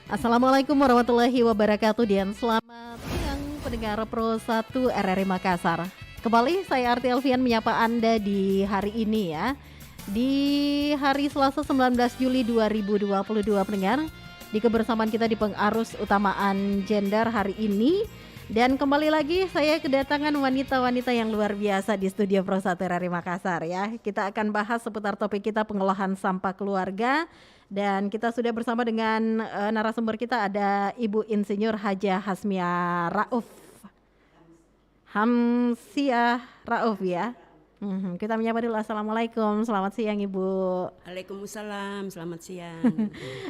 Assalamualaikum warahmatullahi wabarakatuh dan selamat siang pendengar Pro 1 RRI Makassar. Kembali saya Arti Elvian menyapa Anda di hari ini ya. Di hari Selasa 19 Juli 2022 pendengar, di kebersamaan kita di pengarus utamaan gender hari ini. Dan kembali lagi saya kedatangan wanita-wanita yang luar biasa di studio Pro 1 RRI Makassar ya. Kita akan bahas seputar topik kita pengolahan sampah keluarga. Dan kita sudah bersama dengan narasumber kita ada Ibu Insinyur Hajah Hasmia Rauf. Hamsiah Rauf ya. Kita menyapa dulu. Assalamualaikum, selamat siang Ibu. Waalaikumsalam, selamat siang.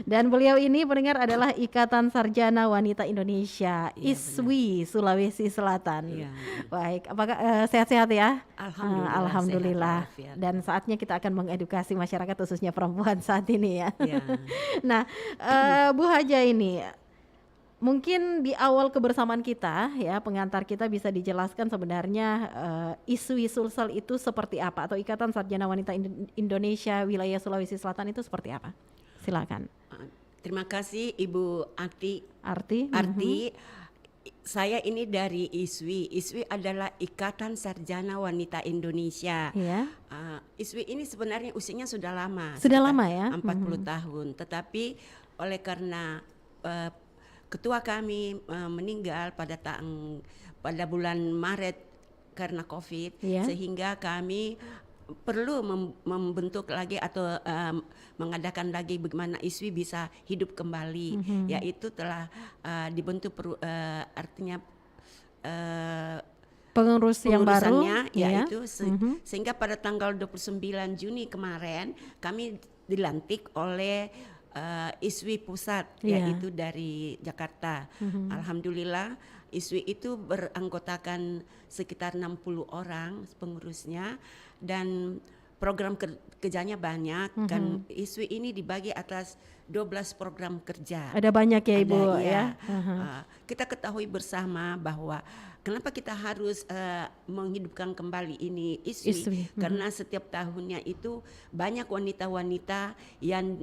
Dan beliau ini pendengar adalah Ikatan Sarjana Wanita Indonesia, Iya, ISWI Sulawesi Selatan. Iya. Baik, apakah sehat-sehat ya? Alhamdulillah. Alhamdulillah. Sehat walafiat. Dan saatnya kita akan mengedukasi masyarakat khususnya perempuan saat ini ya. Iya. Nah, Bu Haja ini mungkin di awal kebersamaan kita ya, pengantar kita bisa dijelaskan sebenarnya ISWI Sulsel itu seperti apa, atau Ikatan Sarjana Wanita Indonesia Wilayah Sulawesi Selatan itu seperti apa? Silakan. Terima kasih Ibu Arti. Arti? Saya ini dari ISWI. ISWI adalah Ikatan Sarjana Wanita Indonesia. Iya. ISWI ini sebenarnya usianya sudah lama. Sudah lama ya? 40 tahun. Tetapi oleh karena ketua kami meninggal pada bulan Maret karena COVID, Iya. sehingga kami perlu membentuk lagi atau mengadakan lagi bagaimana ISWI bisa hidup kembali, yaitu telah dibentuk artinya Pengurus yang baru pengurusannya, ya. yaitu sehingga pada tanggal 29 Juni kemarin kami dilantik oleh ISWI Pusat, Iya. yaitu dari Jakarta. Alhamdulillah ISWI itu beranggotakan sekitar 60 orang pengurusnya, dan program kerjanya banyak. Kan ISWI ini dibagi atas 12 program kerja. Ada banyak ya Ibu Ada, iya. ya. Kita ketahui bersama bahwa kenapa kita harus menghidupkan kembali ini ISWI, karena setiap tahunnya itu banyak wanita-wanita yang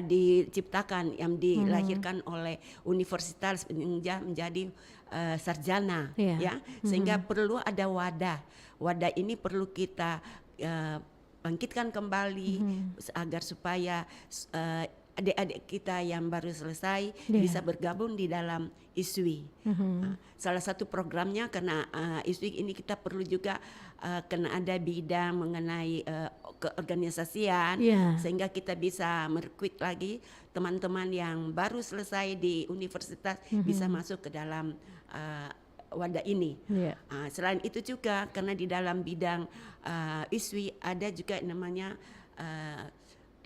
diciptakan, yang dilahirkan oleh universitas menjadi sarjana, Iya. ya, sehingga perlu ada wadah ini perlu kita bangkitkan kembali agar supaya adik-adik kita yang baru selesai bisa bergabung di dalam ISWI. Salah satu programnya, karena ISWI ini kita perlu juga kena ada bidang mengenai keorganisasian, sehingga kita bisa merekrut lagi teman-teman yang baru selesai di universitas bisa masuk ke dalam wadah ini. Selain itu juga karena di dalam bidang ISWI ada juga namanya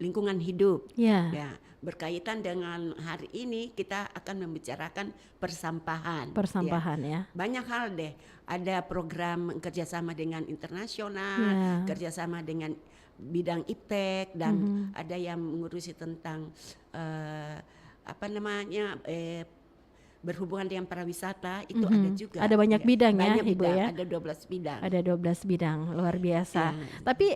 lingkungan hidup. Ya, berkaitan dengan hari ini kita akan membicarakan persampahan. Ya. Banyak hal deh. Ada program kerjasama dengan internasional, kerjasama dengan bidang iptek, dan ada yang mengurusi tentang berhubungan dengan pariwisata, itu ada juga. Ada banyak bidang ya, banyak Ibu bidang, ya. ada 12 bidang. Ada 12 bidang, luar biasa. Tapi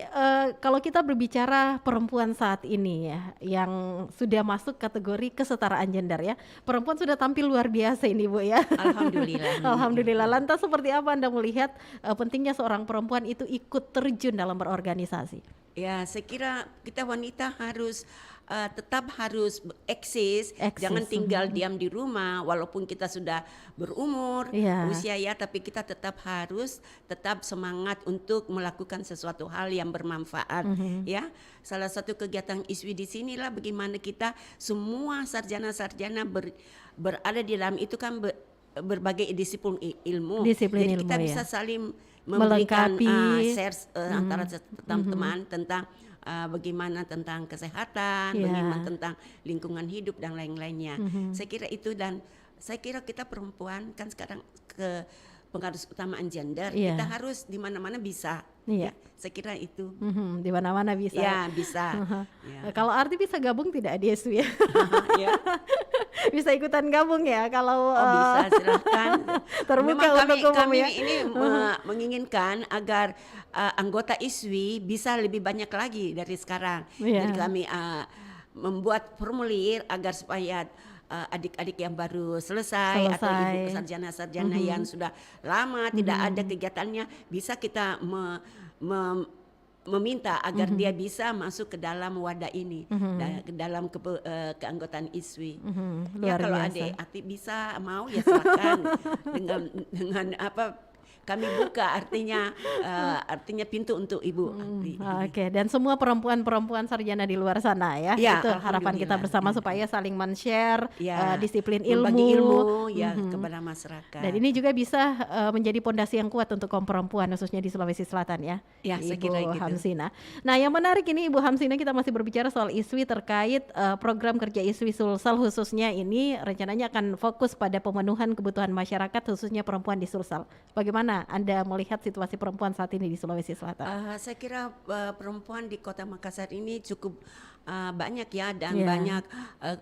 kalau kita berbicara perempuan saat ini ya, yang sudah masuk kategori kesetaraan gender ya, perempuan sudah tampil luar biasa ini Bu ya. Alhamdulillah. Alhamdulillah. Lantas seperti apa Anda melihat pentingnya seorang perempuan itu ikut terjun dalam berorganisasi? Ya, saya kira kita wanita harus tetap harus eksis, jangan tinggal diam di rumah walaupun kita sudah berumur, usia ya, tapi kita tetap harus tetap semangat untuk melakukan sesuatu hal yang bermanfaat, ya. Salah satu kegiatan ISWI di sinilah bagaimana kita semua sarjana-sarjana berada di dalam itu kan berbagai disiplin ilmu. Jadi kita bisa saling memberikan share antara teman-teman tentang bagaimana tentang kesehatan, bagaimana tentang lingkungan hidup dan lain-lainnya. Saya kira itu, dan saya kira kita perempuan kan sekarang ke pengarus utamaan gender, kita harus di mana-mana bisa. Ya, saya kira itu. Di mana-mana bisa. Ya, bisa. Kalau Arti bisa gabung tidak di SU ya? Bisa ikutan gabung ya kalau bisa, silahkan. Terbuka untuk umum kami ya. ini menginginkan agar anggota ISWI bisa lebih banyak lagi dari sekarang. Jadi kami membuat formulir agar supaya adik-adik yang baru selesai atau ibu sarjana-sarjana yang sudah lama tidak ada kegiatannya, bisa kita meminta agar dia bisa masuk ke dalam wadah ini, ke dalam keanggotaan ISWI. Ya kalau adik bisa mau ya silakan dengan apa kami buka, artinya pintu untuk ibu. Oke, dan semua perempuan sarjana di luar sana ya, itu harapan kita bersama supaya saling men-share disiplin membagi ilmu kepada masyarakat. Dan ini juga bisa menjadi pondasi yang kuat untuk kaum perempuan khususnya di Sulawesi Selatan ya, Ibu Hamsina. Nah, yang menarik ini Ibu Hamsina, kita masih berbicara soal ISWI terkait program kerja ISWI Sulsel, khususnya ini rencananya akan fokus pada pemenuhan kebutuhan masyarakat khususnya perempuan di Sulsel. Bagaimana Anda melihat situasi perempuan saat ini di Sulawesi Selatan? Saya kira perempuan di Kota Makassar ini cukup banyak ya, dan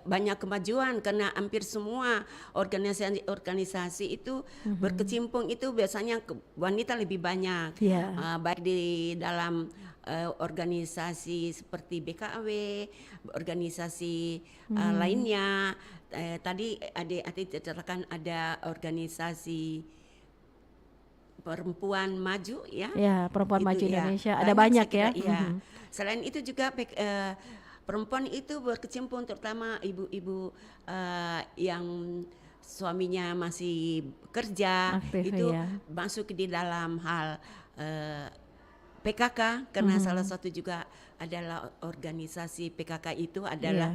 banyak kemajuan karena hampir semua organisasi itu berkecimpung itu biasanya wanita lebih banyak, baik di dalam organisasi seperti BKW, organisasi lainnya. Tadi adik ceritakan ada organisasi perempuan maju ya. Ya, perempuan maju Indonesia. Ada banyak ya. Selain itu juga perempuan itu berkecimpung, terutama ibu-ibu yang suaminya masih kerja, itu masuk di dalam hal PKK, karena salah satu juga adalah organisasi PKK itu adalah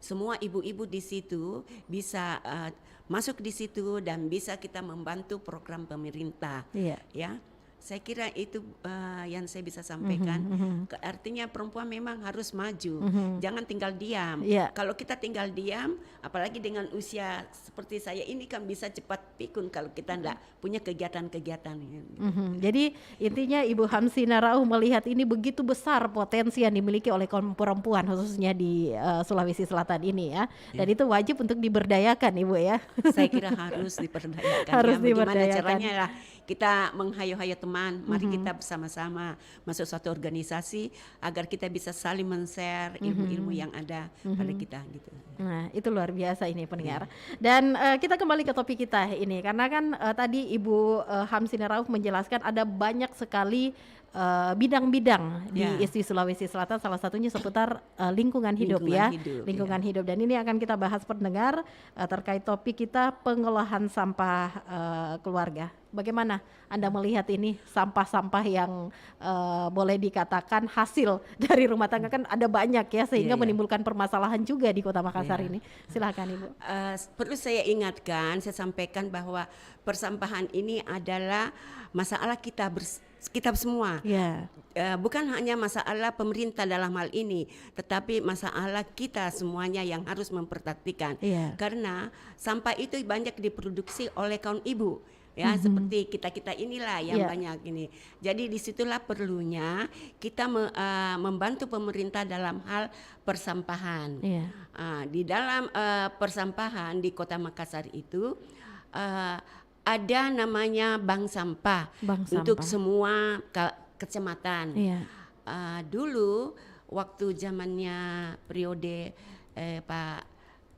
semua ibu-ibu di situ bisa masuk di situ dan bisa kita membantu program pemerintah. Ya, saya kira itu yang saya bisa sampaikan. Artinya perempuan memang harus maju, jangan tinggal diam. Kalau kita tinggal diam, apalagi dengan usia seperti saya ini kan bisa cepat pikun kalau kita enggak punya kegiatan-kegiatan. Jadi intinya Ibu Hamsina Rauh melihat ini begitu besar potensi yang dimiliki oleh kaum perempuan khususnya di Sulawesi Selatan ini ya. Dan itu wajib untuk diberdayakan Ibu ya. Saya kira harus diberdayakan. Harus diberdayakan. Gimana caranya lah kita menghayo-hayo teman, mari kita bersama-sama masuk suatu organisasi agar kita bisa saling men-share ilmu-ilmu yang ada pada kita gitu. Nah, itu luar biasa ini pendengar. Dan kita kembali ke topik kita ini, karena kan tadi Ibu Hamsina Rauh menjelaskan ada banyak sekali bidang-bidang di ISWI Sulawesi Selatan, salah satunya seputar lingkungan hidup. Lingkungan hidup. Dan ini akan kita bahas pendengar terkait topik kita pengolahan sampah keluarga. Bagaimana Anda melihat ini sampah-sampah yang boleh dikatakan hasil dari rumah tangga, kan ada banyak ya, sehingga menimbulkan permasalahan juga di Kota Makassar ini. Silakan Ibu. Perlu saya ingatkan, saya sampaikan bahwa persampahan ini adalah masalah kita semua. Bukan hanya masalah pemerintah dalam hal ini, tetapi masalah kita semuanya yang harus memperhatikan. Karena sampah itu banyak diproduksi oleh kaum ibu. Ya, seperti kita inilah yang banyak ini. Jadi disitulah perlunya kita membantu pemerintah dalam hal persampahan. Di dalam persampahan di Kota Makassar itu ada namanya bank sampah untuk semua kecamatan. Dulu waktu zamannya periode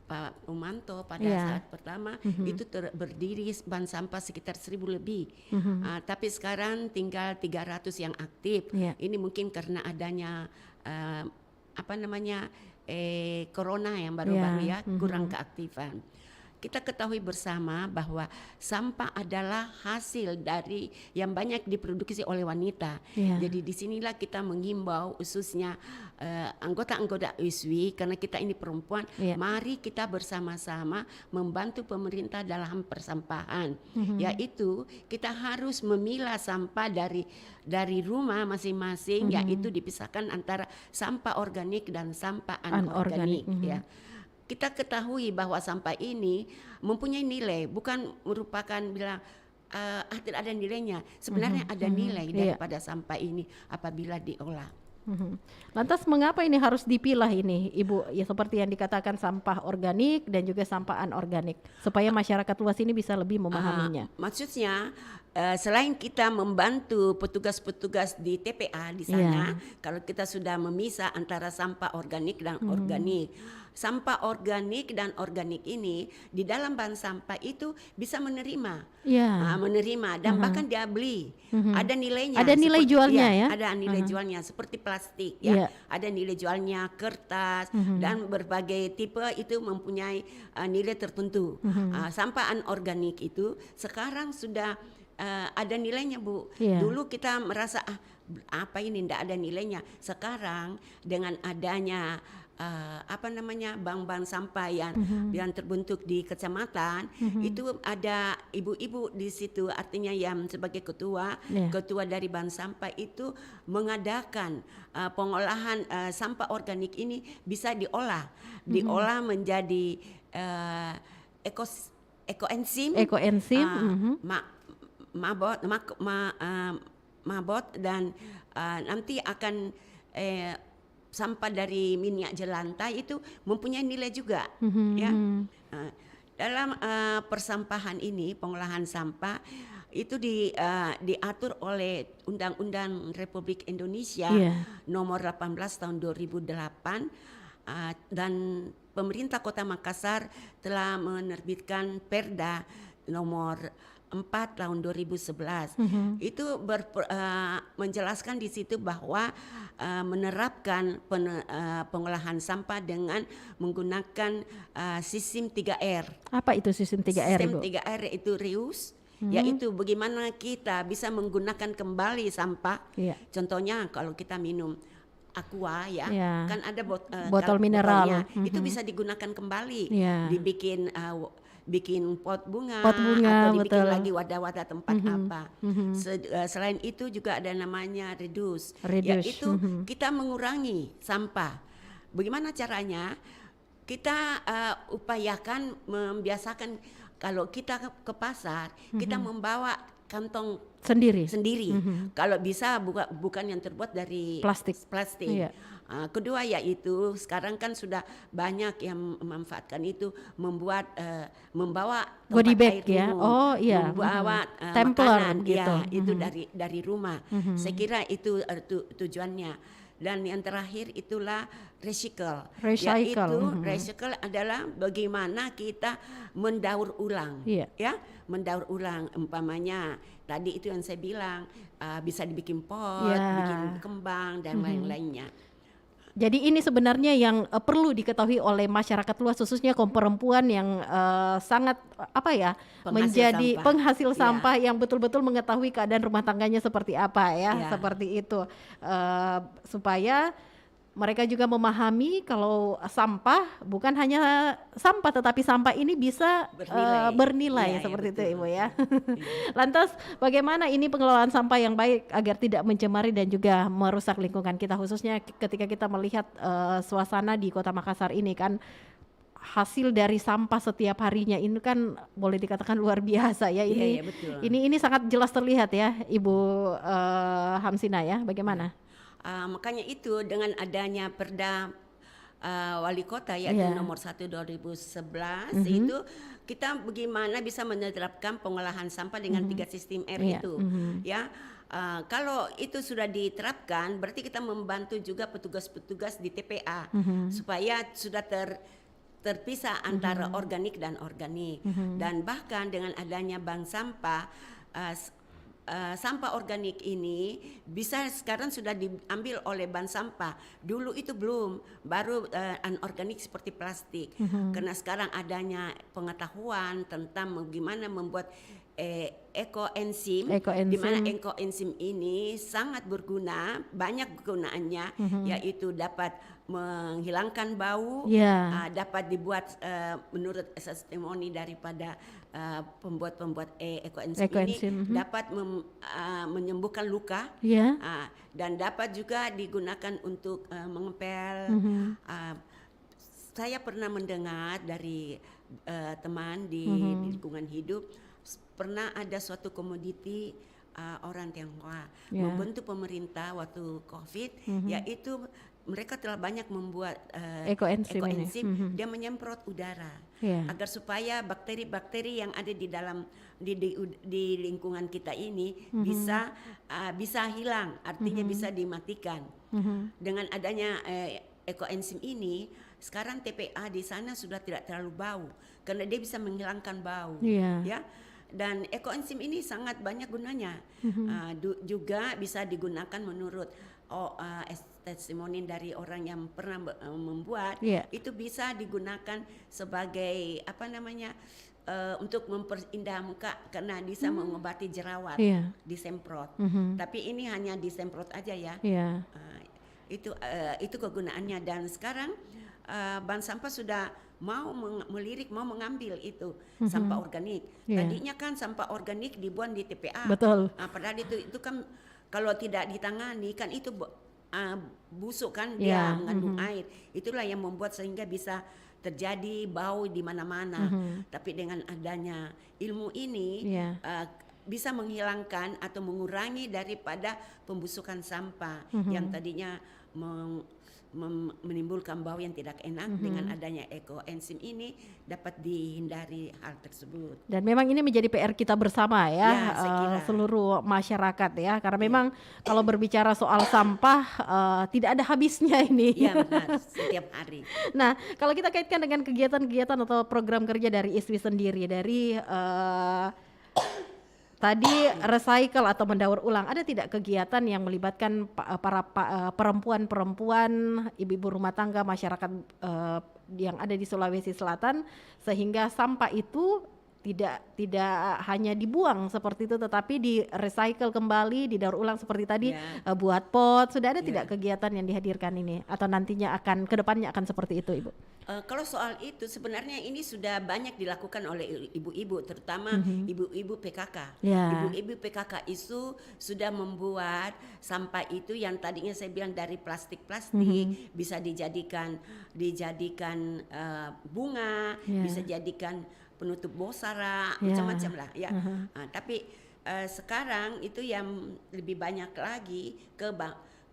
Pak Umanto pada saat pertama itu berdiri bank sampah sekitar 1.000 lebih. Tapi sekarang tinggal 300 yang aktif. Ini mungkin karena adanya corona yang baru-baru kurang keaktifan. Kita ketahui bersama bahwa sampah adalah hasil dari yang banyak diproduksi oleh wanita. Jadi disinilah kita menghimbau khususnya anggota-anggota ISWI, karena kita ini perempuan, mari kita bersama-sama membantu pemerintah dalam persampahan. Yaitu kita harus memilah sampah dari rumah masing-masing, yaitu dipisahkan antara sampah organik dan sampah anorganik. Kita ketahui bahwa sampah ini mempunyai nilai, bukan merupakan bilang tidak ada nilainya. Sebenarnya ada nilai daripada sampah ini apabila diolah. Lantas mengapa ini harus dipilah ini Ibu, ya seperti yang dikatakan sampah organik dan juga sampah anorganik, supaya masyarakat luas ini bisa lebih memahaminya? Maksudnya selain kita membantu petugas-petugas di TPA di sana, kalau kita sudah memisah antara sampah organik dan organik, sampah organik dan organik ini di dalam bank sampah itu bisa menerima, menerima dan bahkan dia beli, ada nilainya, ada nilai jualnya ya, ada nilai jualnya seperti plastik ya, ada nilai jualnya kertas dan berbagai tipe itu mempunyai nilai tertentu. Sampah anorganik itu sekarang sudah ada nilainya, Bu. Dulu kita merasa apa ini tidak ada nilainya. Sekarang dengan adanya bank-bank sampah yang terbentuk di kecamatan, itu ada ibu-ibu di situ, artinya yang sebagai ketua dari bank sampah itu mengadakan pengolahan sampah organik ini bisa diolah menjadi ekoenzim mabot dan nanti akan sampah dari minyak jelantah itu mempunyai nilai juga, ya. Dalam persampahan ini, pengolahan sampah itu diatur oleh Undang-Undang Republik Indonesia nomor 18 tahun 2008 dan pemerintah Kota Makassar telah menerbitkan Perda nomor 4 tahun 2011. Itu menjelaskan di situ bahwa menerapkan pengolahan sampah dengan menggunakan sistem 3R. Apa itu sistem 3R, Sistem Ibu? 3R itu reuse, yaitu bagaimana kita bisa menggunakan kembali sampah. Contohnya kalau kita minum aqua kan ada botol mineral, itu bisa digunakan kembali, bikin pot bunga atau dibikin lagi wadah-wadah tempat apa. Selain itu juga ada namanya reduce. Yaitu kita mengurangi sampah. Bagaimana caranya? Kita upayakan membiasakan kalau kita ke pasar, kita membawa kantong sendiri. Kalau bisa bukan yang terbuat dari plastik. Kedua yaitu sekarang kan sudah banyak yang memanfaatkan itu membawa body bag air minum, membawa makanan gitu. Itu dari rumah. Saya kira itu tujuannya. Dan yang terakhir itulah recycle. Yaitu recycle adalah bagaimana kita mendaur ulang, mendaur ulang. Umpamanya tadi itu yang saya bilang bisa dibikin pot, bikin kembang dan lain-lainnya. Jadi ini sebenarnya yang perlu diketahui oleh masyarakat luas, khususnya kaum perempuan yang sangat menjadi penghasil sampah yang betul-betul mengetahui keadaan rumah tangganya seperti apa seperti itu, supaya mereka juga memahami kalau sampah bukan hanya sampah, tetapi sampah ini bisa bernilai seperti itu, Ibu ya. Lantas bagaimana ini pengelolaan sampah yang baik agar tidak mencemari dan juga merusak lingkungan kita, khususnya ketika kita melihat suasana di Kota Makassar ini kan hasil dari sampah setiap harinya ini kan boleh dikatakan luar biasa ya. Ini sangat jelas terlihat ya, Ibu Hamsina ya. Bagaimana? Makanya itu dengan adanya Perda Wali Kota yaitu nomor 1 2011 itu kita bagaimana bisa menerapkan pengolahan sampah dengan 3 sistem R itu kalau itu sudah diterapkan berarti kita membantu juga petugas-petugas di TPA supaya sudah terpisah antara organik dan organik dan bahkan dengan adanya bank sampah sampah organik ini bisa sekarang sudah diambil oleh bank sampah. Dulu itu belum, baru anorganik seperti plastik. Karena sekarang adanya pengetahuan tentang bagaimana membuat ekoenzim, di mana ekoenzim ini sangat berguna, banyak kegunaannya, yaitu dapat menghilangkan bau, dapat dibuat menurut testimoni daripada pembuat ekoenzim ini dapat menyembuhkan luka, dan dapat juga digunakan untuk mengepel. Saya pernah mendengar dari teman di lingkungan hidup, pernah ada suatu komoditi orang Tionghoa membentuk pemerintah waktu COVID, yaitu mereka telah banyak membuat ekoenzim dia menyemprot udara agar supaya bakteri-bakteri yang ada di dalam di lingkungan kita ini bisa hilang, artinya bisa dimatikan. Dengan adanya ekoenzim ini, sekarang TPA di sana sudah tidak terlalu bau karena dia bisa menghilangkan bau, ya. Dan ekoenzim ini sangat banyak gunanya. Juga bisa digunakan menurut testimoni dari orang yang pernah membuat, itu bisa digunakan sebagai untuk memperindah muka karena bisa mengobati jerawat, disemprot. Tapi ini hanya disemprot aja ya. Itu kegunaannya. Dan sekarang bank sampah sudah mau mengambil itu sampah organik. Tadinya kan sampah organik dibuang di TPA. Betul. Padahal itu kan kalau tidak ditangani kan itu busuk kan, dia mengandung air. Itulah yang membuat sehingga bisa terjadi bau di mana-mana. Tapi dengan adanya ilmu ini bisa menghilangkan atau mengurangi daripada pembusukan sampah yang tadinya menimbulkan bau yang tidak enak. Dengan adanya ekoenzim ini dapat dihindari hal tersebut. Dan memang ini menjadi PR kita bersama ya, seluruh masyarakat ya, karena memang kalau berbicara soal sampah tidak ada habisnya ini. Iya benar, setiap hari. Nah, kalau kita kaitkan dengan kegiatan-kegiatan atau program kerja dari ISWI sendiri, dari tadi recycle atau mendaur ulang, ada tidak kegiatan yang melibatkan para perempuan-perempuan, ibu-ibu rumah tangga, masyarakat yang ada di Sulawesi Selatan, sehingga sampah itu tidak hanya dibuang seperti itu, tetapi di recycle kembali, didaur ulang seperti tadi, buat pot. Sudah ada tidak kegiatan yang dihadirkan ini, atau nantinya akan kedepannya akan seperti itu, Ibu? Kalau soal itu sebenarnya ini sudah banyak dilakukan oleh ibu-ibu, terutama ibu-ibu PKK. Ibu-ibu PKK itu sudah membuat sampah itu yang tadinya saya bilang dari plastik-plastik bisa dijadikan bunga, bisa jadikan penutup bosara, macam-macam lah ya. Tapi sekarang itu yang lebih banyak lagi ke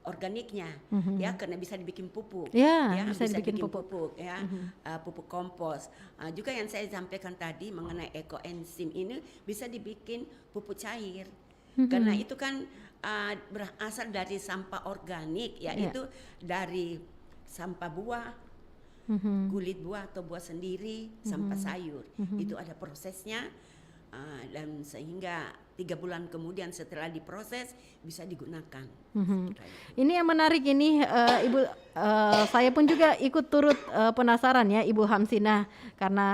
organiknya, ya, karena bisa dibikin pupuk, bisa dibikin pupuk ya, pupuk kompos. Juga yang saya sampaikan tadi mengenai ekoenzim ini bisa dibikin pupuk cair, karena itu kan berasal dari sampah organik, yaitu dari sampah buah, kulit buah atau buah sendiri, sampah sayur, itu ada prosesnya, dan sehingga 3 bulan kemudian setelah diproses bisa digunakan. Ini yang menarik ini, Ibu, saya pun juga ikut turut penasaran ya, Ibu Hamsinah, karena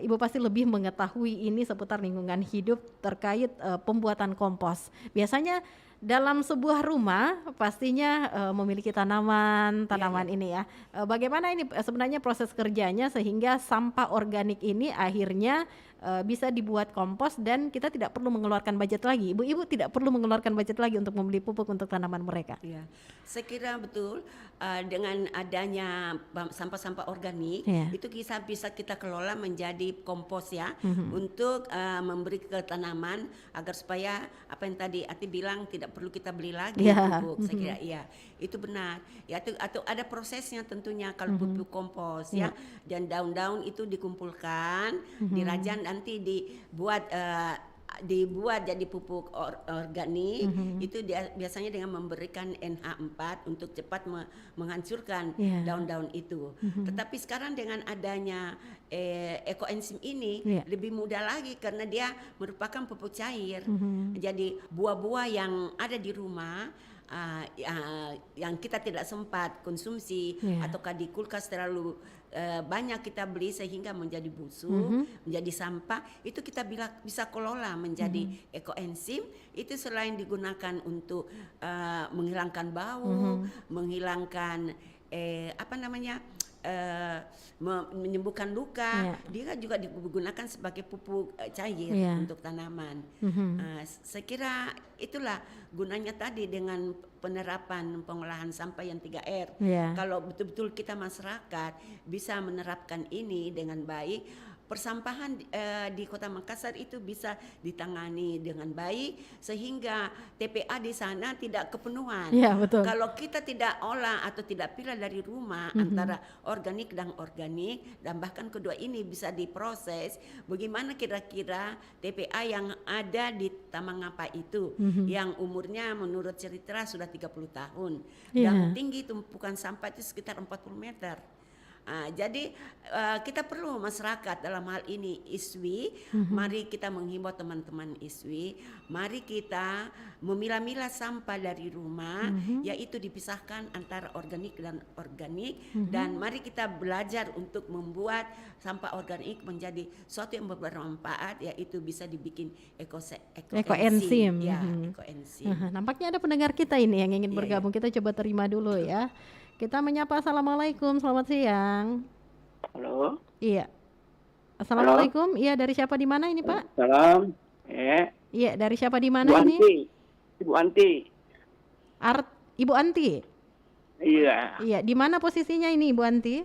Ibu pasti lebih mengetahui ini seputar lingkungan hidup terkait pembuatan kompos. Biasanya dalam sebuah rumah pastinya memiliki tanaman ini ya. Bagaimana ini sebenarnya proses kerjanya sehingga sampah organik ini akhirnya bisa dibuat kompos dan kita tidak perlu mengeluarkan budget lagi. Ibu-ibu tidak perlu mengeluarkan budget lagi untuk membeli pupuk untuk tanaman mereka. Ya, saya kira betul, dengan adanya sampah-sampah organik itu bisa kita kelola menjadi kompos ya, untuk memberi ke tanaman agar supaya apa yang tadi Ati bilang tidak perlu kita beli lagi pupuk. Saya kira iya, itu benar. Ya, atau ada prosesnya tentunya kalau pupuk kompos ya, dan daun-daun itu dikumpulkan, dirajang, nanti dibuat jadi pupuk organik. Itu biasanya dengan memberikan NH4 untuk cepat menghancurkan daun-daun itu. Tetapi sekarang dengan adanya ekoenzim ini lebih mudah lagi karena dia merupakan pupuk cair. Jadi buah-buah yang ada di rumah yang kita tidak sempat konsumsi ataukah di kulkas terlalu banyak kita beli sehingga menjadi busuk, menjadi sampah, itu kita bisa kelola menjadi ekoenzim. Itu selain digunakan untuk menghilangkan bau, menghilangkan menyembuhkan luka, dia juga digunakan sebagai pupuk cair untuk tanaman. Saya kira itulah gunanya tadi dengan penerapan pengolahan sampah yang 3R. Kalau betul-betul kita masyarakat bisa menerapkan ini dengan baik, persampahan di Kota Makassar itu bisa ditangani dengan baik sehingga TPA di sana tidak kepenuhan. Ya, betul. Kalau kita tidak olah atau tidak pilah dari rumah antara organik dan bahkan kedua ini bisa diproses, bagaimana kira-kira TPA yang ada di Tamangapa itu yang umurnya menurut cerita sudah 30 tahun dan tinggi tumpukan sampah itu sekitar 40 meter. Jadi kita perlu masyarakat dalam hal ini ISWI, mari kita menghimbau teman-teman ISWI, mari kita memilah-milah sampah dari rumah, yaitu dipisahkan antara organik dan organik, dan mari kita belajar untuk membuat sampah organik menjadi sesuatu yang bermanfaat, yaitu bisa dibikin ekoenzim. Ya, ekoenzim. Nampaknya ada pendengar kita ini yang ingin bergabung, kita coba terima dulu ya. Kita menyapa. Assalamualaikum, selamat siang. Halo. Iya. Assalamualaikum. Halo. Iya, dari siapa di mana ini, Pak? Salam. Iya, dari siapa di mana ini? Ibu Anti. Ibu Anti. Iya. Iya, di mana posisinya ini Ibu Anti?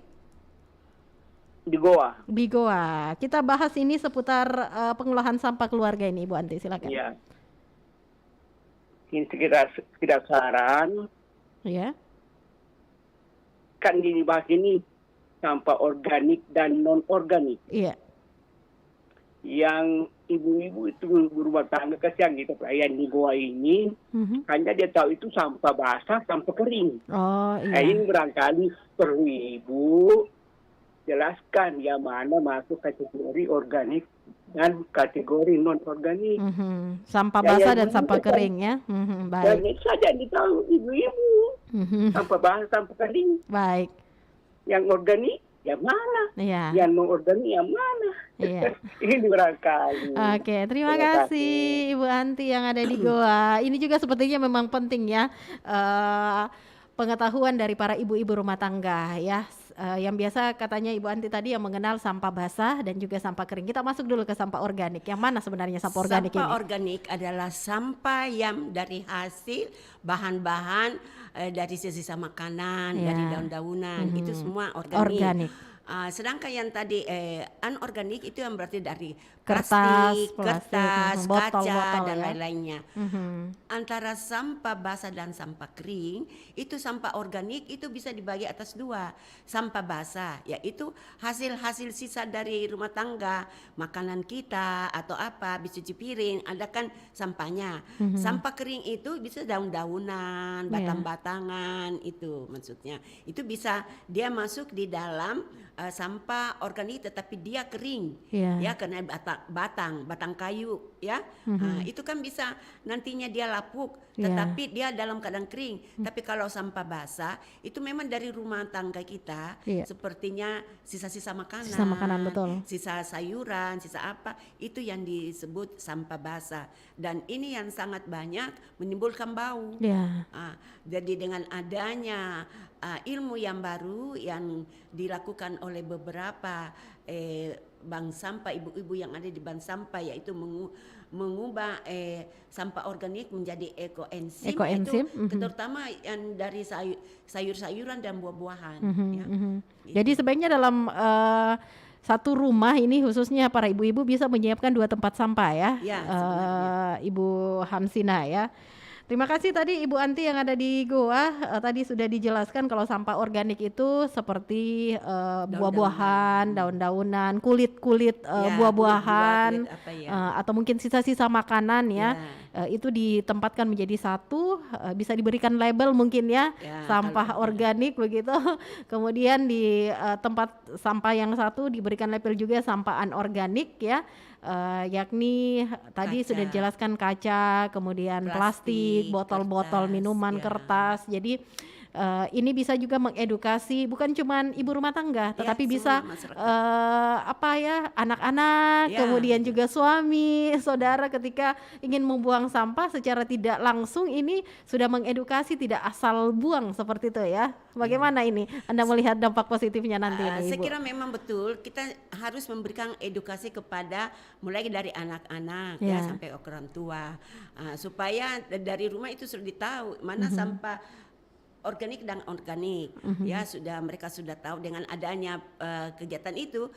Di Goa. Di Goa. Kita bahas ini seputar pengolahan sampah keluarga ini, Ibu Anti, silakan. Iya. Ini sekitar saran. Iya. Kan dibahas ini sampah organik dan non organik. Iya. Yang ibu-ibu itu berumah tangga kasihan gitu pelayan di Goa ini, hanya dia tahu itu sampah basah, sampah kering. Oh iya. Ini barangkali perlu ibu jelaskan yang mana masuk kategori organik dan kategori non organik. Sampah basah dan sampah kering ya. Baik. Dan itu saja ditahu ibu-ibu. Sampah basah, sampah kering. Baik. Yang organik yang mana? Iya. Yang non organik yang mana? Iya. Ini barangkali. Oke, terima kasih Ibu Anti yang ada di Goa. Ini juga sepertinya memang penting ya. Pengetahuan dari para ibu-ibu rumah tangga ya, yang biasa katanya Ibu Anti tadi yang mengenal sampah basah dan juga sampah kering. Kita masuk dulu ke sampah organik. Yang mana sebenarnya sampah organik ini? Sampah organik adalah sampah yang dari hasil bahan-bahan dari sisa makanan, dari daun-daunan, itu semua organik. Sedangkan yang tadi anorganik itu yang berarti dari kertas, kaca dan ya? lain-lainnya. Antara sampah basah dan sampah kering, itu sampah organik itu bisa dibagi atas dua. Sampah basah yaitu hasil-hasil sisa dari rumah tangga, makanan kita atau apa, bisa cuci piring, ada kan sampahnya. Sampah kering itu bisa daun-daunan, batang-batangan, itu maksudnya. Itu bisa dia masuk di dalam sampah organik tetapi dia kering, ya karena batang kayu, ya. Itu kan bisa nantinya dia lapuk, tetapi dia dalam keadaan kering. Tapi kalau sampah basah itu memang dari rumah tangga kita, sepertinya sisa-sisa makanan, betul. sisa sayuran, sisa apa, itu yang disebut sampah basah. Dan ini yang sangat banyak menimbulkan bau. Jadi dengan adanya ilmu yang baru yang dilakukan oleh beberapa bank sampah, ibu-ibu yang ada di bank sampah, yaitu mengubah sampah organik menjadi ekoenzim, itu terutama yang dari sayur-sayuran dan buah-buahan. Jadi sebaiknya dalam satu rumah ini khususnya para ibu-ibu bisa menyiapkan 2 tempat sampah ya, Ibu Hamsina ya. Terima kasih tadi Ibu Anti yang ada di Goa. Tadi sudah dijelaskan kalau sampah organik itu seperti buah-buahan, daun-daunan, kulit-kulit buah-buahan, atau mungkin sisa-sisa makanan ya. Itu ditempatkan menjadi satu, bisa diberikan label mungkin ya, sampah organik begitu. Kemudian di tempat sampah yang satu diberikan label juga sampah anorganik ya. Yakni tadi sudah dijelaskan kaca, kemudian plastik, botol-botol minuman, kertas. Jadi ini bisa juga mengedukasi bukan cuma ibu rumah tangga, tetapi bisa anak-anak, kemudian juga suami, saudara ketika ingin membuang sampah secara tidak langsung ini sudah mengedukasi tidak asal buang seperti itu ya. Bagaimana ini Anda melihat dampak positifnya nanti ini, Ibu? Saya kira memang betul kita harus memberikan edukasi kepada mulai dari anak-anak ya sampai orang tua, supaya dari rumah itu sudah ditahu mana sampah organik dan organik ya mereka sudah tahu dengan adanya kegiatan itu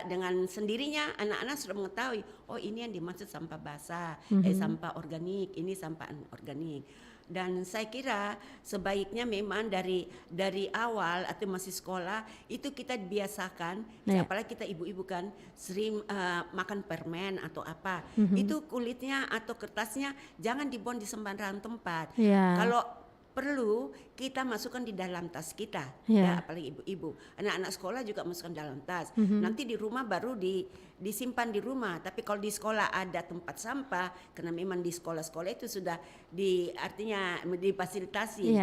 dengan sendirinya anak-anak sudah mengetahui oh ini yang dimaksud sampah basah sampah organik, ini sampah anorganik. Dan saya kira sebaiknya memang dari awal atau masih sekolah itu kita biasakan, apalagi kita ibu-ibu kan sering makan permen atau apa, itu kulitnya atau kertasnya jangan dibuang di sembarangan tempat. Kalau perlu kita masukkan di dalam tas kita, ya apalagi ibu-ibu. Anak-anak sekolah juga masukkan dalam tas. Nanti di rumah baru disimpan di rumah. Tapi kalau di sekolah ada tempat sampah, karena memang di sekolah-sekolah itu sudah artinya difasilitasi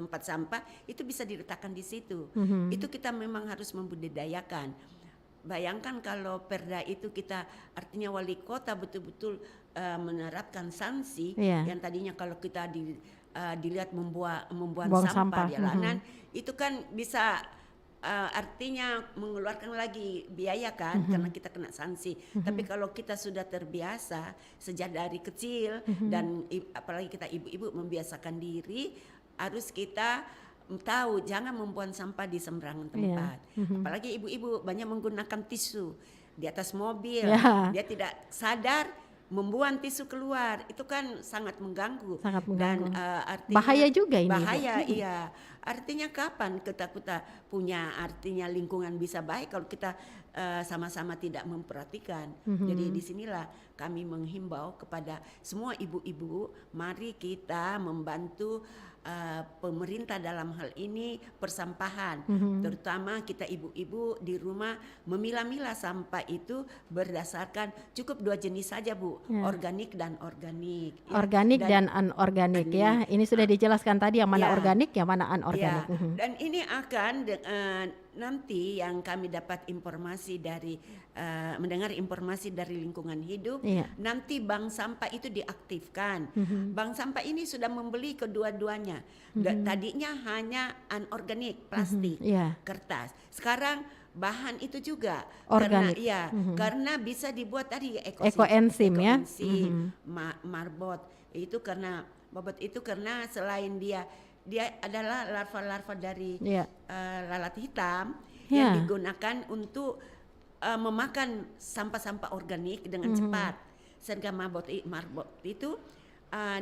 tempat sampah itu bisa diletakkan di situ. Itu kita memang harus membudidayakan. Bayangkan kalau perda itu kita artinya wali kota betul-betul menerapkan sanksi yang tadinya kalau kita dilihat membuang sampah di jalanan itu kan bisa artinya mengeluarkan lagi biaya kan karena kita kena sanksi. Tapi kalau kita sudah terbiasa sejak dari kecil dan apalagi kita ibu-ibu membiasakan diri, harus kita tahu jangan membuang sampah di sembarangan tempat. Apalagi ibu-ibu banyak menggunakan tisu di atas mobil, dia tidak sadar membuang tisu keluar, itu kan sangat mengganggu. Dan artinya bahaya juga ini. Bahaya, iya. Artinya kapan kita punya artinya lingkungan bisa baik kalau kita sama-sama tidak memperhatikan. Jadi disinilah kami menghimbau kepada semua ibu-ibu, mari kita membantu pemerintah dalam hal ini persampahan, terutama kita ibu-ibu di rumah memilah-milah sampah itu berdasarkan cukup 2 jenis saja Bu, organik dan organik. Organik dan anorganik ya. Ini sudah dijelaskan tadi yang mana organik, yang mana anorganik. Dan ini akan nanti yang kami dapat informasi dari mendengar informasi dari lingkungan hidup, nanti bank sampah itu diaktifkan. Bank sampah ini sudah membeli kedua-duanya. Tadinya hanya anorganik, plastik, kertas. Sekarang bahan itu juga organik. Karena bisa dibuat tadi ekoenzim ya. Marbot itu karena bobot itu karena selain dia adalah larva-larva dari lalat hitam yang digunakan untuk memakan sampah-sampah organik dengan cepat. Sehingga marbot itu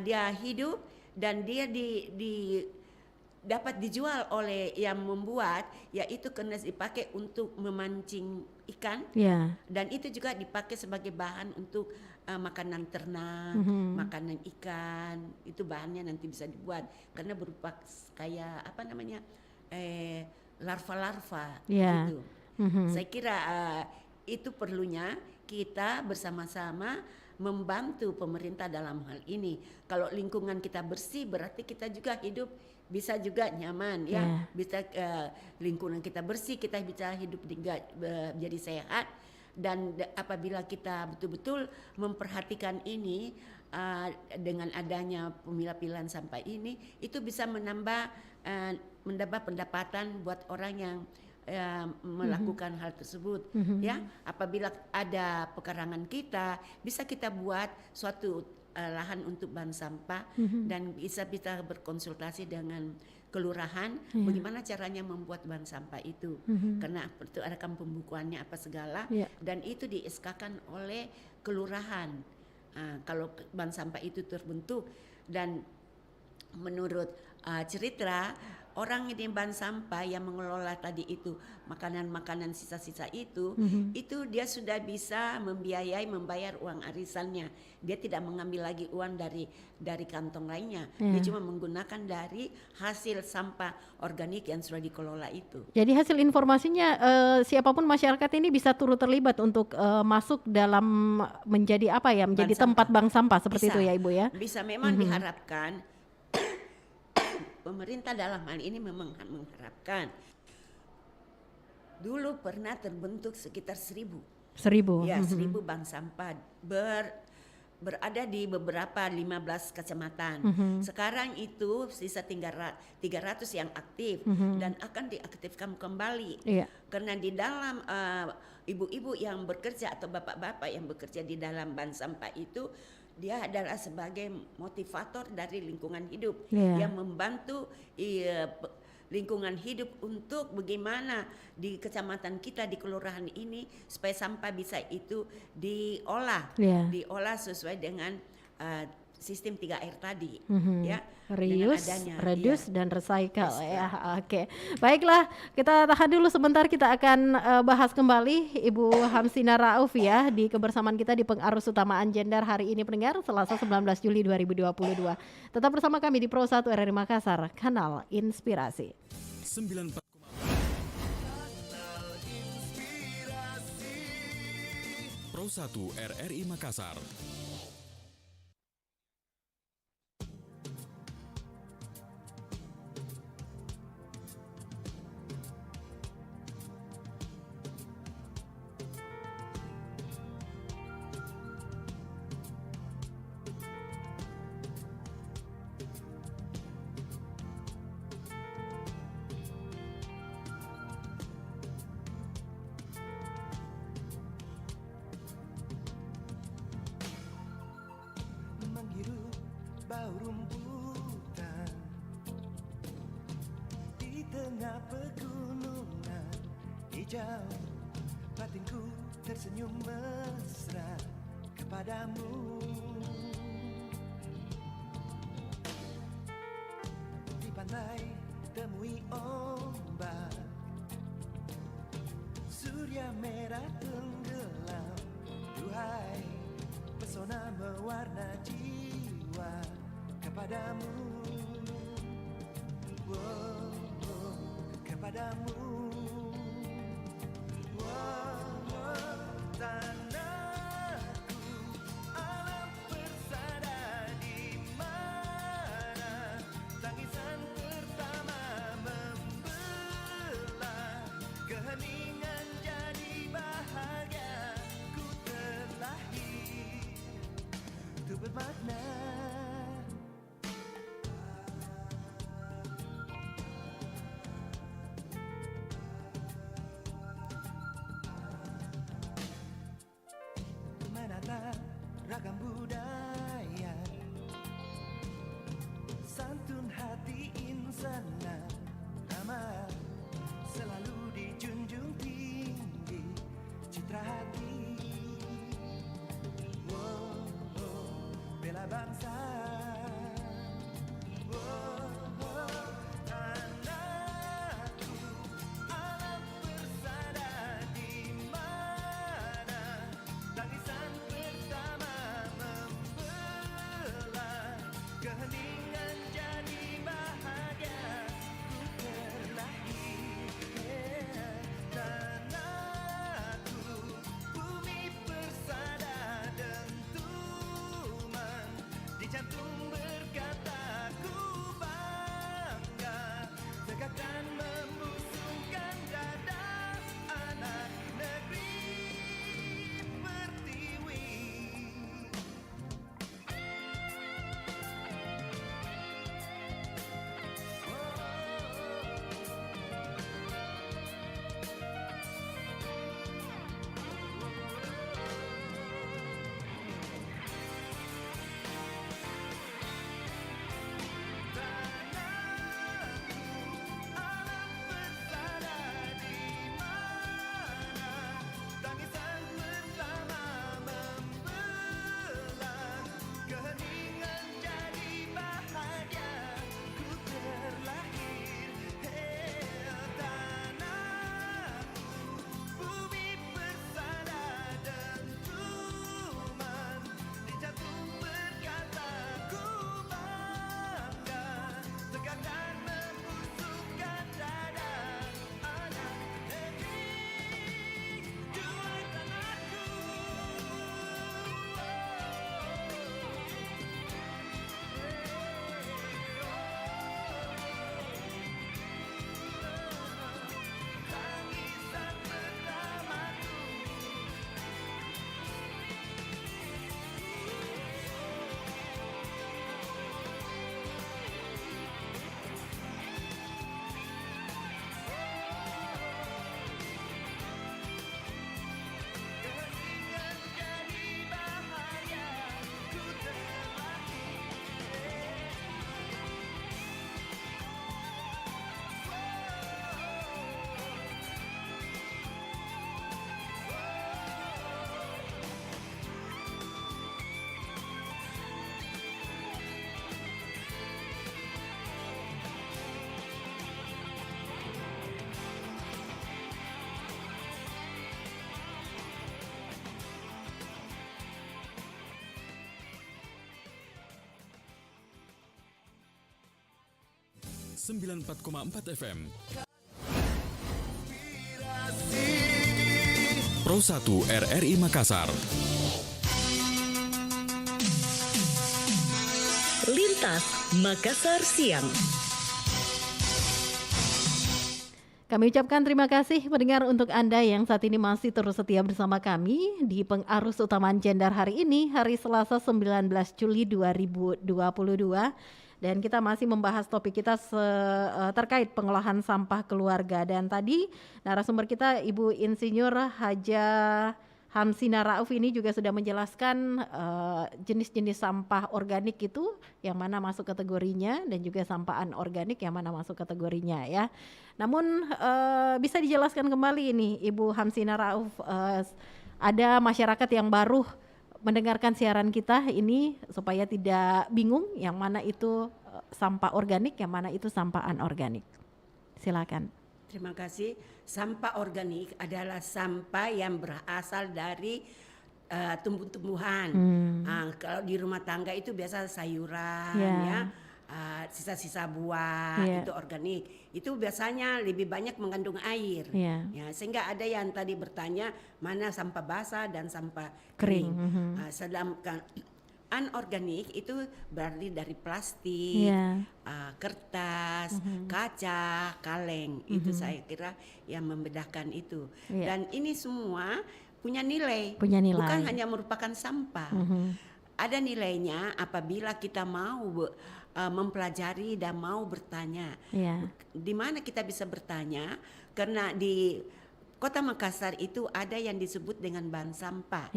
dia hidup dan dia dapat dijual oleh yang membuat, yaitu karena dipakai untuk memancing ikan, dan itu juga dipakai sebagai bahan untuk makanan ternak, makanan ikan, itu bahannya nanti bisa dibuat karena berupa kayak apa namanya larva-larva gitu. Saya kira itu perlunya kita bersama-sama membantu pemerintah dalam hal ini. Kalau lingkungan kita bersih berarti kita juga hidup bisa juga nyaman ya. Bisa lingkungan kita bersih, kita bisa hidup jadi sehat. Dan apabila kita betul-betul memperhatikan ini dengan adanya pemilah-pilahan sampah ini, itu bisa menambah pendapatan buat orang yang melakukan hal tersebut ya. Apabila ada pekarangan kita, bisa kita buat suatu lahan untuk bank sampah dan bisa berkonsultasi dengan kelurahan bagaimana caranya membuat bank sampah itu karena itu ada pembukuannya apa segala dan itu di SK-kan oleh kelurahan. Kalau bank sampah itu terbentuk dan menurut cerita orang di bank sampah yang mengelola tadi itu makanan-makanan sisa-sisa itu dia sudah bisa membayar uang arisannya. Dia tidak mengambil lagi uang dari kantong lainnya. Dia cuma menggunakan dari hasil sampah organik yang sudah dikelola itu. Jadi hasil informasinya siapapun masyarakat ini bisa turut terlibat untuk masuk dalam menjadi apa ya, menjadi tempat bank sampah seperti itu ya Ibu ya. Bisa memang diharapkan pemerintah dalam hal ini memang mengharapkan. Dulu pernah terbentuk sekitar 1.000 bank sampah berada di beberapa 15 kecamatan. Sekarang itu sisa 300 yang aktif dan akan diaktifkan kembali. Karena di dalam ibu-ibu yang bekerja atau bapak-bapak yang bekerja di dalam bank sampah itu dia adalah sebagai motivator dari lingkungan hidup yang membantu lingkungan hidup untuk bagaimana di kecamatan kita, di kelurahan ini supaya sampah bisa itu diolah sesuai dengan sistem 3R tadi, ya. Reuse, reduce, dan recycle, ya. Oke, baiklah, kita tahan dulu sebentar. Kita akan bahas kembali Ibu Hamsina Rauf ya di kebersamaan kita di Pengarus Utamaan Gender hari ini pendengar, Selasa 19 Juli 2022. Tetap bersama kami di Pro 1 RRI Makassar, Kanal Inspirasi. 94,4 Pro 1 RRI Makassar. Bau rumputan di tengah pegunungan hijau, batinku tersenyum mesra kepadamu. Di pantai temui ombak, surya merah tenggelam, duhai pesona mewarna jiwa kepadamu, kepadamu, tanahku, alam persada di mana tangisan pertama membelah, keheningan jadi bahagia, ku terlahir untuk bermakna. 94,4 FM. Pro 1 RRI Makassar. Lintas Makassar Siang. Kami ucapkan terima kasih pendengar untuk Anda yang saat ini masih terus setia bersama kami di Pengarus Utamaan Jendar hari ini, hari Selasa 19 Juli 2022. Dan kita masih membahas topik kita terkait pengolahan sampah keluarga. Dan tadi narasumber kita Ibu Insinyur Haja Hamsina Rauf ini juga sudah menjelaskan jenis-jenis sampah organik itu yang mana masuk kategorinya dan juga sampah anorganik yang mana masuk kategorinya ya. Namun bisa dijelaskan kembali ini Ibu Hamsina Rauf, ada masyarakat yang baru mendengarkan siaran kita ini supaya tidak bingung yang mana itu sampah organik, yang mana itu sampah anorganik. Silakan. Terima kasih. Sampah organik adalah sampah yang berasal dari tumbuh-tumbuhan. Kalau di rumah tangga itu biasa sayuran, ya, sisa-sisa buah itu organik. Itu biasanya lebih banyak mengandung air. Ya, sehingga ada yang tadi bertanya mana sampah basah dan sampah kering. Sedangkan anorganik itu berarti dari plastik, kertas, kaca, kaleng. Itu saya kira yang membedakan itu. Dan ini semua punya nilai. Bukan hanya merupakan sampah. Ada nilainya apabila kita mau mempelajari dan mau bertanya. Di mana kita bisa bertanya? Karena di Kota Makassar itu ada yang disebut dengan bank sampah.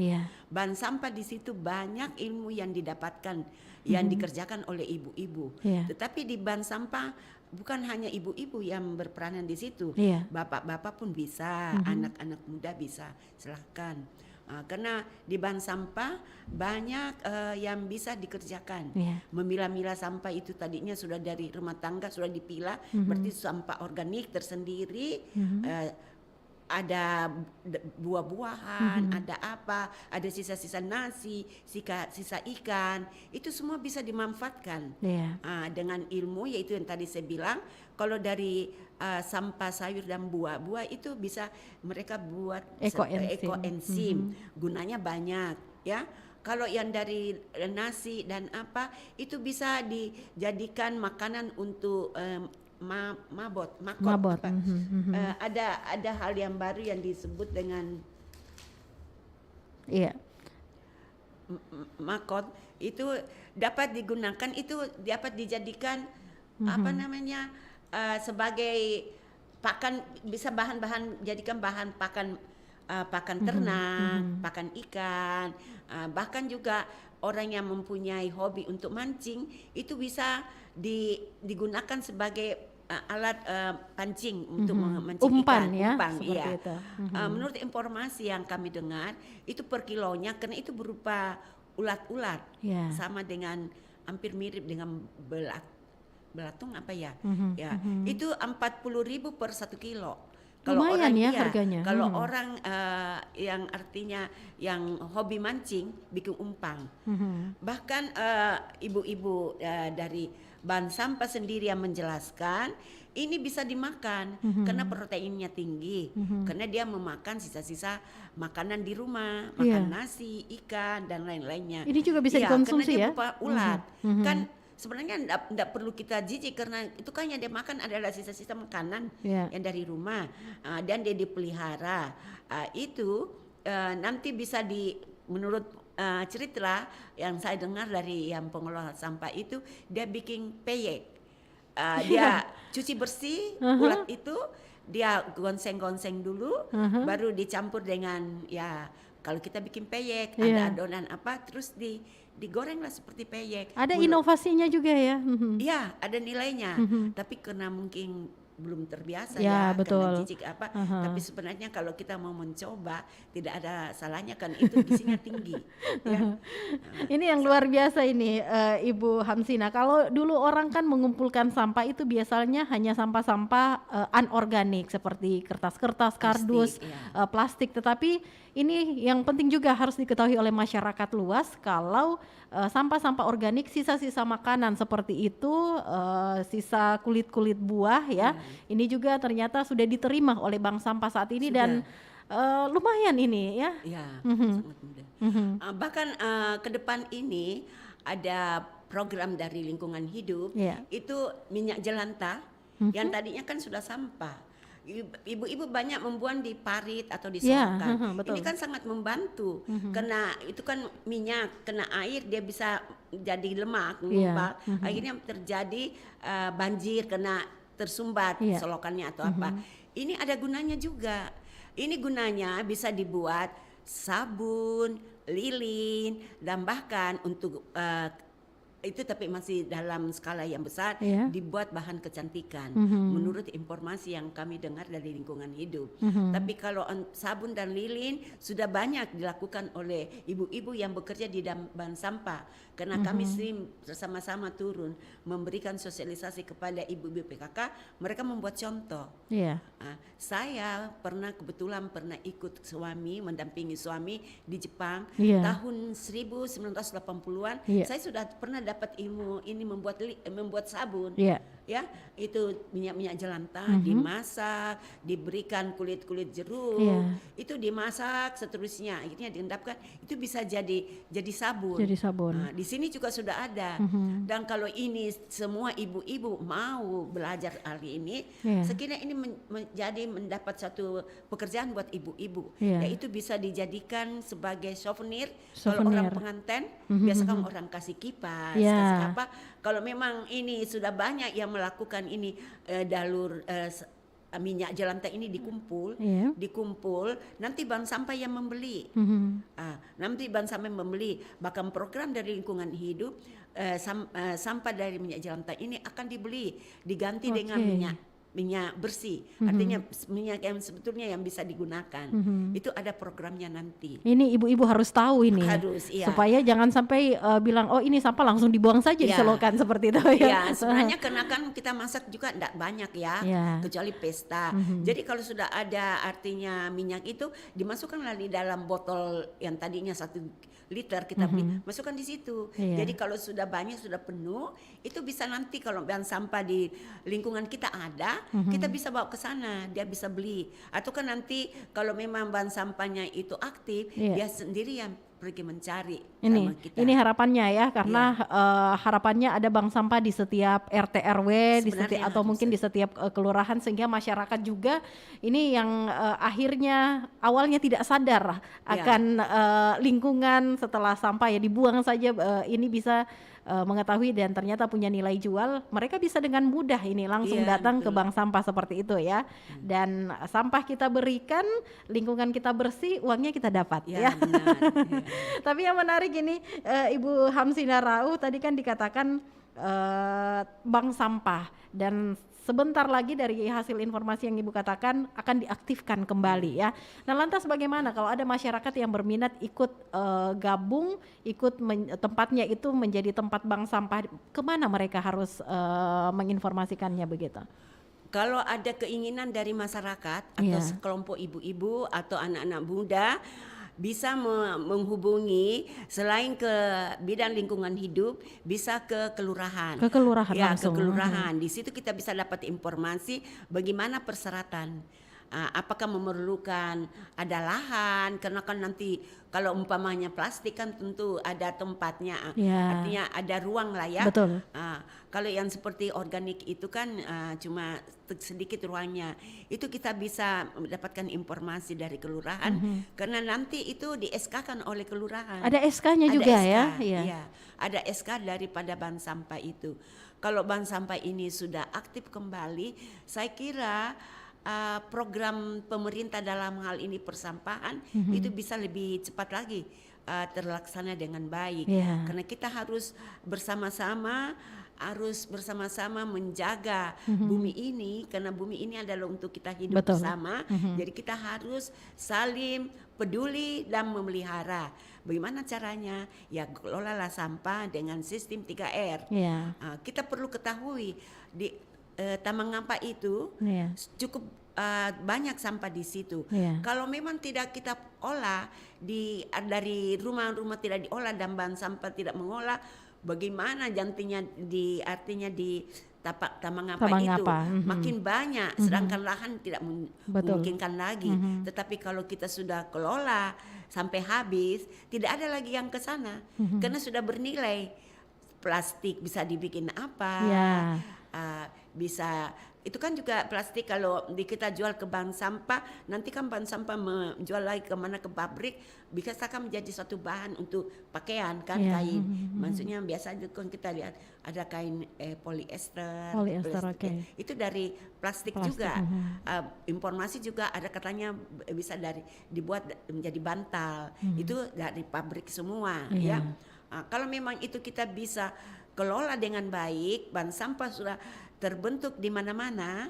Bank sampah di situ banyak ilmu yang didapatkan, yang dikerjakan oleh ibu-ibu. Tetapi di bank sampah bukan hanya ibu-ibu yang berperanan di situ, bapak-bapak pun bisa, anak-anak muda bisa. Silahkan. Karena di bank sampah banyak yang bisa dikerjakan. Memilah-milah sampah itu tadinya sudah dari rumah tangga sudah dipilah, berarti sampah organik tersendiri. Ada buah-buahan, ada apa, ada sisa-sisa nasi, sisa ikan, itu semua bisa dimanfaatkan dengan ilmu, yaitu yang tadi saya bilang. Kalau dari sampah sayur dan buah itu bisa mereka buat ekoenzim, gunanya banyak ya. Kalau yang dari nasi dan apa itu bisa dijadikan makanan untuk makot. Ada hal yang baru yang disebut dengan makot, itu dapat digunakan, itu dapat dijadikan apa namanya sebagai pakan, bisa jadikan bahan pakan ternak, pakan ikan, bahkan juga orang yang mempunyai hobi untuk mancing itu bisa digunakan sebagai alat pancing untuk memancing umpan, ikan. Umpan, iya. Itu. Menurut informasi yang kami dengar itu per kilonya, karena itu berupa ulat-ulat, sama dengan hampir mirip dengan belatung apa ya, itu 40.000 per 1 kilo. Kalau lumayan orang harganya. Kalau orang yang artinya yang hobi mancing bikin umpan. Bahkan ibu-ibu dari bank sampah sendiri yang menjelaskan ini bisa dimakan karena proteinnya tinggi. Karena dia memakan sisa-sisa makanan di rumah, makan nasi, ikan dan lain-lainnya. Ini juga bisa dikonsumsi karena dia ya. berupa ulat. Kan sebenarnya enggak perlu kita jijik, karena itu kan yang dia makan adalah sisa-sisa makanan yang dari rumah, dan dia dipelihara. Itu nanti bisa menurut cerita yang saya dengar dari yang pengelola sampah itu, dia bikin peyek. Dia cuci bersih ulat itu, dia gonseng-gonseng dulu, baru dicampur dengan kalau kita bikin peyek, ada adonan apa, terus digorenglah seperti peyek. Ada inovasinya juga ya. Iya, ada nilainya. Tapi karena mungkin belum terbiasa betul. karena jijik apa. Tapi sebenarnya kalau kita mau mencoba tidak ada salahnya, kan itu gizinya tinggi. Ini yang luar biasa ini Ibu Hamsina. Kalau dulu orang kan mengumpulkan sampah itu biasanya hanya sampah-sampah anorganik seperti kertas-kertas, kardus, plastik. Tetapi ini yang penting juga harus diketahui oleh masyarakat luas, kalau sampah-sampah organik, sisa-sisa makanan seperti itu, sisa kulit-kulit buah ya. Ini juga ternyata sudah diterima oleh bank sampah saat ini dan lumayan ini ya. Ya, sangat mudah. Bahkan ke depan ini ada program dari lingkungan hidup, itu minyak jelantah yang tadinya kan sudah sampah. Ibu-ibu banyak membuang di parit atau di selokan. Ini kan sangat membantu karena itu kan minyak kena air dia bisa jadi lemak mengumpal. Akhirnya terjadi banjir kena tersumbat selokannya atau apa. Ini ada gunanya juga. Ini gunanya bisa dibuat sabun, lilin, dan bahkan untuk itu tapi masih dalam skala yang besar dibuat bahan kecantikan menurut informasi yang kami dengar dari lingkungan hidup. Tapi kalau sabun dan lilin sudah banyak dilakukan oleh ibu-ibu yang bekerja di bank sampah karena kami sering bersama-sama turun memberikan sosialisasi kepada ibu-ibu PKK, mereka membuat contoh. Saya kebetulan pernah ikut suami, mendampingi suami di Jepang tahun 1980-an. Saya sudah pernah dapat ilmu ini membuat sabun. Ya, itu minyak-minyak jelantah dimasak, diberikan kulit-kulit jeruk, itu dimasak seterusnya, akhirnya diendapkan, itu bisa jadi sabun. Nah, di sini juga sudah ada. Dan kalau ini semua ibu-ibu mau belajar hari ini, sekiranya ini mendapat satu pekerjaan buat ibu-ibu, yaitu bisa dijadikan sebagai souvenir. Kalau orang pengantin, biasakan orang kasih kipas, kasih apa. Kalau memang ini sudah banyak yang melakukan ini dalur minyak jelantah ini dikumpul, nanti bank sampah yang membeli. Nanti bank sampah yang membeli. Bahkan program dari lingkungan hidup, sampah dari minyak jelantah ini akan dibeli, diganti dengan minyak bersih, artinya minyak yang sebetulnya yang bisa digunakan. Itu ada programnya nanti. Ini ibu-ibu harus tahu ini, supaya jangan sampai bilang oh ini sampah langsung dibuang saja di selokan seperti itu ya. Sebenarnya karena kan kita masak juga tidak banyak kecuali pesta. Jadi kalau sudah ada artinya minyak itu dimasukkan di dalam botol yang tadinya 1 liter kita beli, masukkan di situ. Jadi kalau sudah banyak, sudah penuh, itu bisa nanti kalau bank sampah di lingkungan kita ada, kita bisa bawa ke sana, dia bisa beli. Atau kan nanti kalau memang bank sampahnya itu aktif, dia sendiri yang pergi mencari sama kita. Ini harapannya ya, karena harapannya ada bank sampah di setiap RT RW, di setiap atau mungkin di setiap kelurahan, sehingga masyarakat juga ini yang akhirnya awalnya tidak sadar akan lingkungan setelah sampah dibuang saja, ini bisa mengetahui dan ternyata punya nilai jual, mereka bisa dengan mudah ini langsung datang ke bank sampah seperti itu ya. Dan sampah kita berikan, lingkungan kita bersih, uangnya kita dapat ya. Benar. Tapi yang menarik ini Ibu Hamsina Rauh tadi kan dikatakan bank sampah, dan sebentar lagi dari hasil informasi yang Ibu katakan akan diaktifkan kembali ya. Nah lantas bagaimana kalau ada masyarakat yang berminat ikut gabung, tempatnya itu menjadi tempat bank sampah, kemana mereka harus menginformasikannya begitu? Kalau ada keinginan dari masyarakat atau sekelompok ibu-ibu atau anak-anak muda, bisa menghubungi selain ke bidang lingkungan hidup, bisa ke kelurahan. Ke kelurahan langsung. Ke kelurahan. Di situ kita bisa dapat informasi bagaimana persyaratan. Apakah memerlukan ada lahan, karena kan nanti kalau umpamanya plastik kan tentu ada tempatnya, artinya ada ruang lah ya. Betul. Kalau yang seperti organik itu kan cuma sedikit ruangnya, itu kita bisa mendapatkan informasi dari kelurahan, karena nanti itu di SK-kan oleh kelurahan. Ada SK-nya juga SK, ya? Iya, ada SK daripada bank sampah itu. Kalau bank sampah ini sudah aktif kembali, saya kira program pemerintah dalam hal ini persampahan itu bisa lebih cepat lagi terlaksana dengan baik, karena kita harus bersama-sama menjaga bumi ini, karena bumi ini adalah untuk kita hidup bersama. Jadi kita harus saling peduli dan memelihara. Bagaimana caranya? Ya kelolalah sampah dengan sistem 3R. Kita perlu ketahui Taman Ngapa itu cukup banyak sampah di situ. Kalau memang tidak kita olah dari rumah-rumah tidak diolah dan bank sampah tidak mengolah, bagaimana jantinya artinya di Taman Ngapa itu makin banyak, sedangkan lahan tidak memungkinkan lagi. Tetapi kalau kita sudah kelola sampai habis, tidak ada lagi yang ke sana karena sudah bernilai. Plastik bisa dibikin apa? Bisa itu kan juga plastik kalau kita jual ke bank sampah, nanti kan bank sampah menjual lagi kemana, ke pabrik, bisa akan menjadi suatu bahan untuk pakaian kan, kain. Maksudnya biasa kan kita lihat ada kain polyester itu dari plastik juga. Informasi juga ada katanya bisa dibuat menjadi bantal, itu dari pabrik semua ya. Kalau memang itu kita bisa kelola dengan baik, bank sampah sudah terbentuk di mana-mana,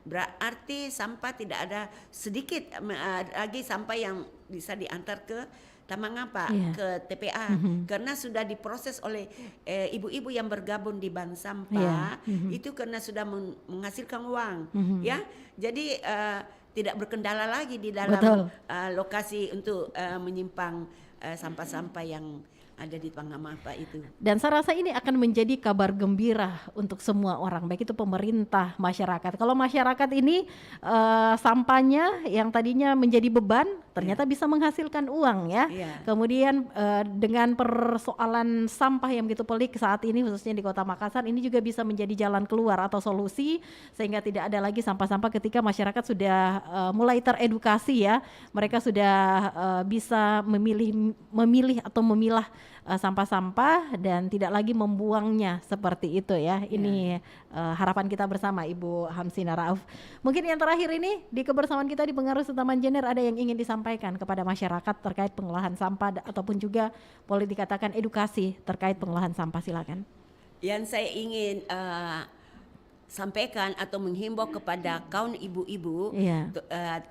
berarti sampah tidak ada sedikit lagi sampah yang bisa diantar ke Taman Ngapa, ke TPA, karena sudah diproses oleh ibu-ibu yang bergabung di bank sampah, itu karena sudah menghasilkan uang, ya. Jadi tidak berkendala lagi di dalam lokasi untuk menyimpang sampah-sampah yang ada di Taman Ngapa itu. Dan saya rasa ini akan menjadi kabar gembira untuk semua orang, baik itu pemerintah, masyarakat. Kalau masyarakat ini sampahnya yang tadinya menjadi beban, ternyata bisa menghasilkan uang ya. Kemudian dengan persoalan sampah yang begitu pelik saat ini, khususnya di Kota Makassar, ini juga bisa menjadi jalan keluar atau solusi sehingga tidak ada lagi sampah-sampah ketika masyarakat sudah mulai teredukasi ya. Mereka sudah bisa memilih atau memilah sampah-sampah dan tidak lagi membuangnya seperti itu ya. Ini harapan kita bersama Ibu Hamsina Rauf. Mungkin yang terakhir ini di kebersamaan kita di Pengaruh Taman Jener, ada yang ingin disampaikan kepada masyarakat terkait pengolahan sampah ataupun juga boleh dikatakan edukasi terkait pengolahan sampah, silakan. Yang saya ingin sampaikan atau menghimbau kepada kaum ibu-ibu,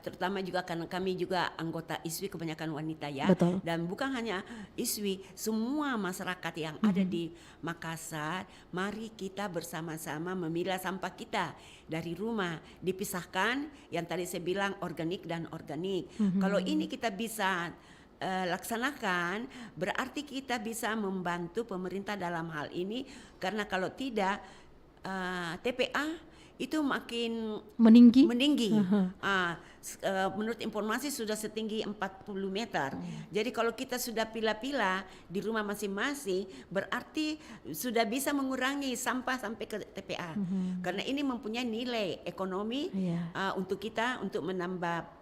terutama juga karena kami juga anggota ISWI, kebanyakan wanita ya. Betul. Dan bukan hanya ISWI, semua masyarakat yang ada di Makassar, mari kita bersama-sama memilah sampah kita dari rumah, dipisahkan yang tadi saya bilang organik dan organik. Kalau ini kita bisa laksanakan, berarti kita bisa membantu pemerintah dalam hal ini, karena kalau tidak TPA itu makin meninggi. Menurut informasi sudah setinggi 40 meter. Jadi kalau kita sudah pilah-pilah di rumah masing-masing, berarti sudah bisa mengurangi sampah sampai ke TPA. Karena ini mempunyai nilai ekonomi untuk kita, untuk menambah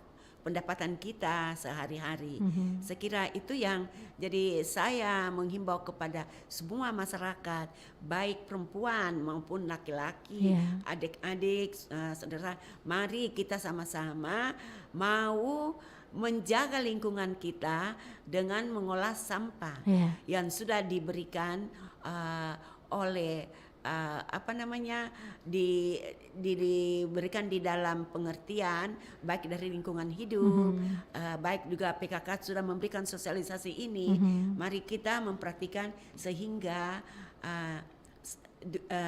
pendapatan kita sehari-hari. Saya kira itu yang jadi saya menghimbau kepada semua masyarakat, baik perempuan maupun laki-laki, adik-adik, saudara, mari kita sama-sama mau menjaga lingkungan kita dengan mengolah sampah yang sudah diberikan oleh diberikan di dalam pengertian baik dari lingkungan hidup, baik juga PKK sudah memberikan sosialisasi ini. Mari kita memperhatikan sehingga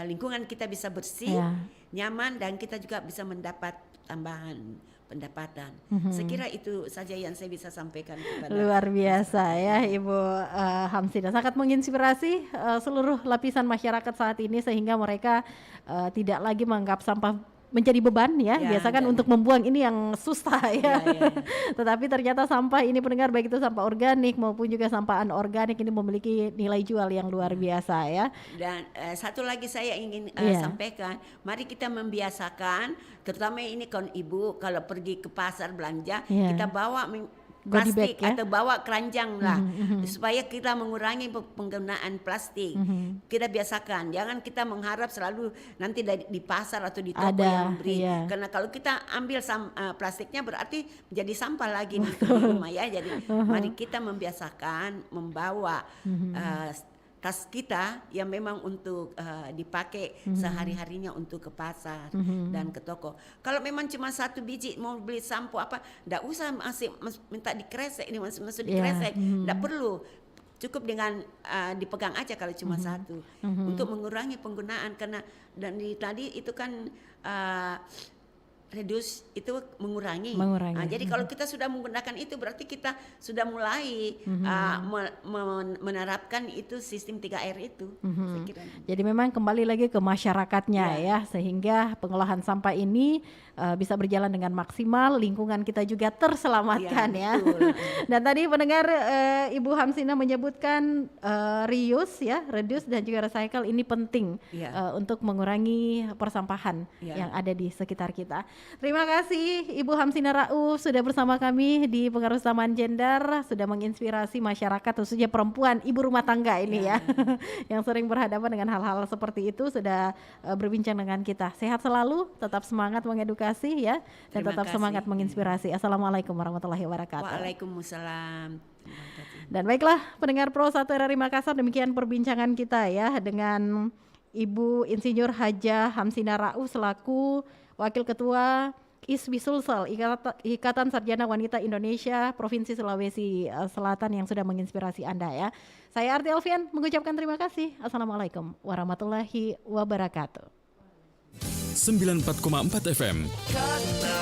lingkungan kita bisa bersih, nyaman, dan kita juga bisa mendapat tambahan pendapatan. Saya kira itu saja yang saya bisa sampaikan kepada. Luar biasa ya Ibu Hamsina, sangat menginspirasi seluruh lapisan masyarakat saat ini sehingga mereka tidak lagi menganggap sampah menjadi beban ya. Biasa kan untuk membuang ini yang susah ya. Tetapi ternyata sampah ini, pendengar, baik itu sampah organik maupun juga sampah anorganik, ini memiliki nilai jual yang luar biasa ya. Dan satu lagi saya ingin sampaikan, mari kita membiasakan, terutama ini kaum ibu, kalau pergi ke pasar belanja, kita bawa plastik atau bawa keranjang lah, supaya kita mengurangi penggunaan plastik. Kita biasakan, jangan kita mengharap selalu nanti di pasar atau di toko yang memberi, karena kalau kita ambil plastiknya berarti jadi sampah lagi di rumah ya. Jadi mari kita membiasakan membawa tas kita yang memang untuk dipakai sehari-harinya untuk ke pasar dan ke toko. Kalau memang cuma satu biji mau beli sampo apa, enggak usah masih minta dikresek, ini masuk dikresek, enggak perlu. cukup dengan dipegang aja kalau cuma satu untuk mengurangi penggunaan, karena dan tadi itu kan reduce itu mengurangi. Jadi kalau kita sudah menggunakan itu berarti kita sudah mulai menerapkan itu sistem 3R itu. Saya kira. Jadi memang kembali lagi ke masyarakatnya ya, sehingga pengolahan sampah ini bisa berjalan dengan maksimal, lingkungan kita juga terselamatkan ya. Dan tadi pendengar Ibu Hamsina menyebutkan reduce dan juga recycle ini penting untuk mengurangi persampahan yang ada di sekitar kita. Terima kasih Ibu Hamsina Rauf sudah bersama kami di Pengaruh Samaan Gender, sudah menginspirasi masyarakat khususnya perempuan, ibu rumah tangga ini ya yang sering berhadapan dengan hal-hal seperti itu, sudah berbincang dengan kita. Sehat selalu, tetap semangat mengedukasi ya, dan tetap semangat menginspirasi. Assalamualaikum warahmatullahi wabarakatuh. Waalaikumsalam. Dan baiklah pendengar Pro 1 RRI Makassar, demikian perbincangan kita ya dengan Ibu Insinyur Hajah Hamsina Rauf selaku Wakil Ketua ISWI Sulsel, Ikatan Sarjana Wanita Indonesia Provinsi Sulawesi Selatan yang sudah menginspirasi Anda ya. Saya Arti Alfian mengucapkan terima kasih. Assalamualaikum warahmatullahi wabarakatuh. 94,4 FM. Kata